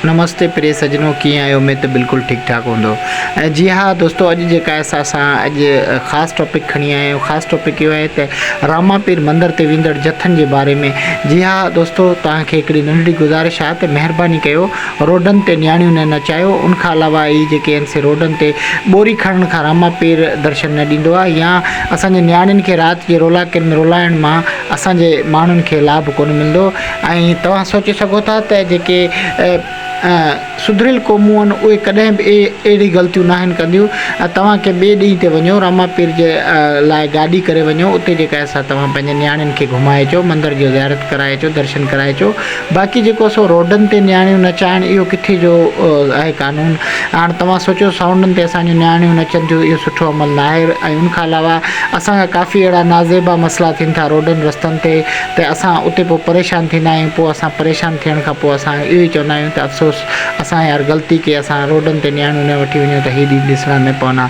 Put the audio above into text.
नमस्ते प्रिय सजनों, कीअं आहियो? मैं तो बिल्कुल ठीक ठाक हूंदो। जी हाँ दोस्तों, अॼु जेका आहे अॼु ख़ासि टॉपिक खणी आया आहियूं। ख़ासि टॉपिक इहो आहे त रामापीर मंदर ते वेंदड़ जथनि जे बारे में। जी हाँ दोस्तों, तव्हांखे हिकिड़ी नंढड़ी गुज़ारिश आहे त महिरबानी कयो रोडनि ते नियाणियूं न नचायो। उन खां अलावा इहे जेके आहिनि से रोडनि ते ॿोरी खणण खां रामापीर दर्शन न ॾींदो आहे, या असांजे नियाणियुनि खे राति जे रोलाकिन में रोलाइण मां असांजे माण्हुनि खे लाभ कोन मिलंदो। ऐं तव्हां सोचे सघो था त जेके सुधरियल क़ौमूं आहिनि उहे कॾहिं बि अहिड़ी ग़लतियूं न आहिनि कंदियूं। तव्हांखे ॿिए ॾींहं ते वञो, रामापीर जे लाइ गाॾी करे वञो, उते जेका आहे तव्हां पंहिंजे नियाणियुनि खे घुमाए अचो, मंदर जी ज़ियारत कराए अचो, दर्शन कराए अचो। बाक़ी जेको रोडनि ते नियाणियूं नचाइण, इहो किथे जो आहे कानून। हाणे तव्हां सोचो, साउंडनि ते असांजूं नियाणियूं नचनि थियूं, इहो सुठो अमल न आहे। ऐं उनखां अलावा असांजा काफ़ी अहिड़ा नाज़ेबा मसइला थियनि था रोडनि रस्तनि ते, त असां उते पोइ परेशान थींदा आहियूं। पोइ असां परेशान थियण खां पोइ असां इहो ई चवंदा आहियूं त अफ़सोस, असां यार ग़लती कई, असां रोडनि ते नियाणियूं न वठी वञूं त हीअ ॾींहुं ॾिसणा न पवंदा।